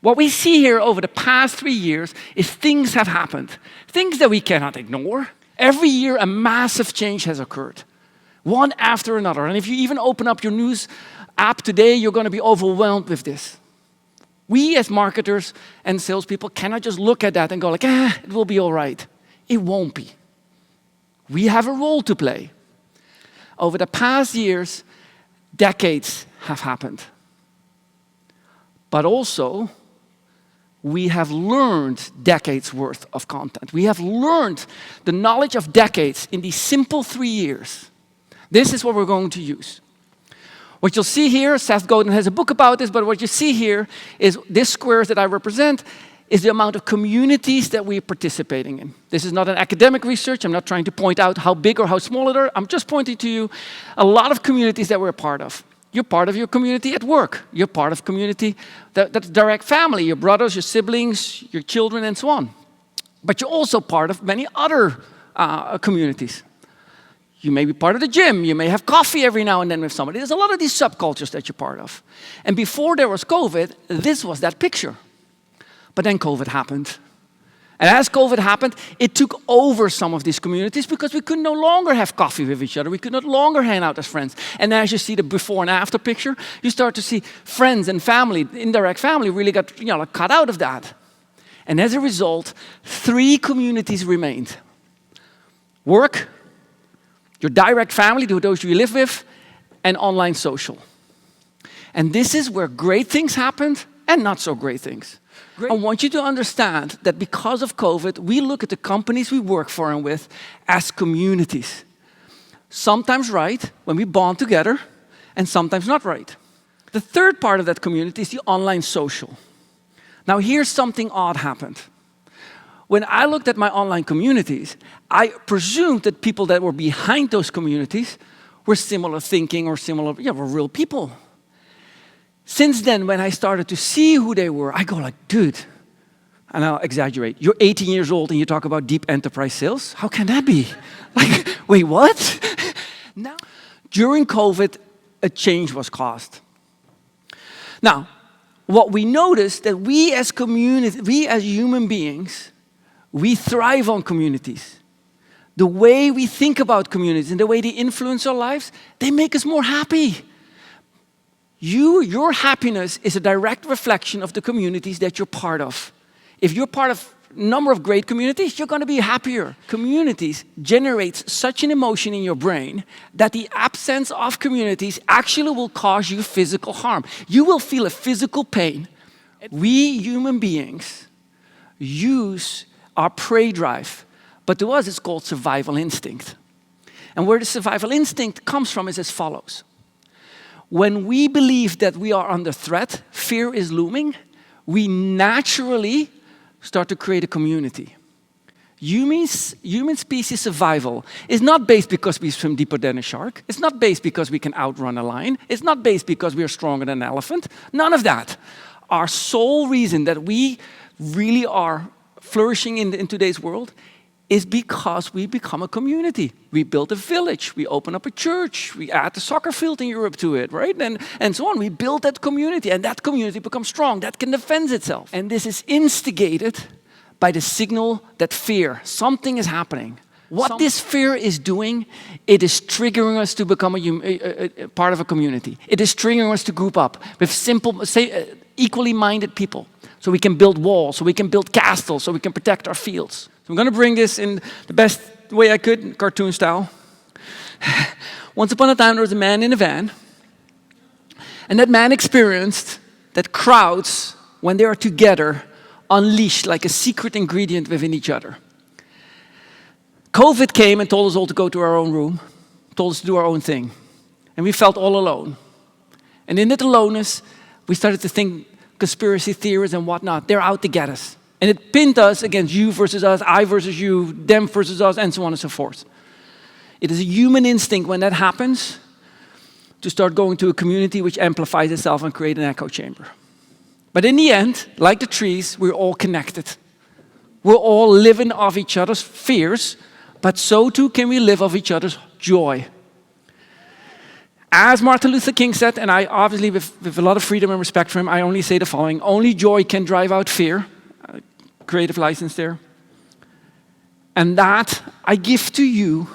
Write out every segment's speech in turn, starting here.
What we see here over the past 3 years is things have happened. Things that we cannot ignore. Every year a massive change has occurred. One after another. And if you even open up your news app today, you're going to be overwhelmed with this. We as marketers and salespeople cannot just look at that and go like, it will be all right. It won't be. We have a role to play. Over the past years, decades have happened. But also, we have learned decades worth of content. We have learned the knowledge of decades in these simple 3 years. This is what we're going to use. What you'll see here, Seth Godin has a book about this, but what you see here is this squares that I represent is the amount of communities that we're participating in. This is not an academic research. I'm not trying to point out how big or how small it are. I'm just pointing to you a lot of communities that we're a part of. You're part of your community at work. You're part of community that's direct family, your brothers, your siblings, your children, and so on. But you're also part of many other communities. You may be part of the gym. You may have coffee every now and then with somebody. There's a lot of these subcultures that you're part of. And before there was COVID, this was that picture. But then COVID happened. And as COVID happened, it took over some of these communities because we could no longer have coffee with each other. We could no longer hang out as friends. And as you see the before and after picture, you start to see friends and family, indirect family, really got cut out of that. And as a result, 3 communities remained. Work, your direct family, those you live with, and online social. And this is where great things happened and not so great things. I want you to understand that because of COVID, we look at the companies we work for and with as communities. Sometimes right, when we bond together, and sometimes not right. The third part of that community is the online social. Now here's something odd happened. When I looked at my online communities, I presumed that people that were behind those communities were similar thinking or similar, were real people. Since then, when I started to see who they were, I go like, dude, and I'll exaggerate, you're 18 years old and you talk about deep enterprise sales? How can that be? Like, wait, what? Now, during COVID, a change was caused. Now, what we noticed that we as community, we as human beings, we thrive on communities. The way we think about communities and the way they influence our lives, they make us more happy. Your happiness is a direct reflection of the communities that you're part of. If you're part of a number of great communities, you're going to be happier. Communities generate such an emotion in your brain that the absence of communities actually will cause you physical harm. You will feel a physical pain. We human beings use our prey drive, but to us it's called survival instinct. And where the survival instinct comes from is as follows. When we believe that we are under threat, fear is looming, we naturally start to create a community. Human species survival is not based because we swim deeper than a shark. It's not based because we can outrun a lion. It's not based because we are stronger than an elephant. None of that. Our sole reason that we really are flourishing in today's world is because we become a community. We build a village, we open up a church, we add the soccer field in Europe to it, right? And so on. We build that community, and that community becomes strong, that can defend itself. And this is instigated by the signal that fear, something is happening. What this fear is doing, it is triggering us to become a part of a community. It is triggering us to group up with equally minded people. So we can build walls, so we can build castles, so we can protect our fields. So I'm going to bring this in the best way I could, cartoon style. Once upon a time, there was a man in a van. And that man experienced that crowds, when they are together, unleash like a secret ingredient within each other. COVID came and told us all to go to our own room, told us to do our own thing. And we felt all alone. And in that aloneness, we started to think conspiracy theories and whatnot. They're out to get us. And it pinned us against you versus us, I versus you, them versus us, and so on and so forth. It is a human instinct when that happens to start going to a community which amplifies itself and create an echo chamber. But in the end, like the trees, we're all connected. We're all living off each other's fears, but so too can we live off each other's joy. As Martin Luther King said, and I obviously, with a lot of freedom and respect for him, I only say the following: only joy can drive out fear. Creative license there. And that I give to you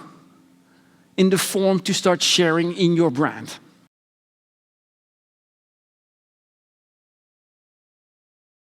in the form to start sharing in your brand.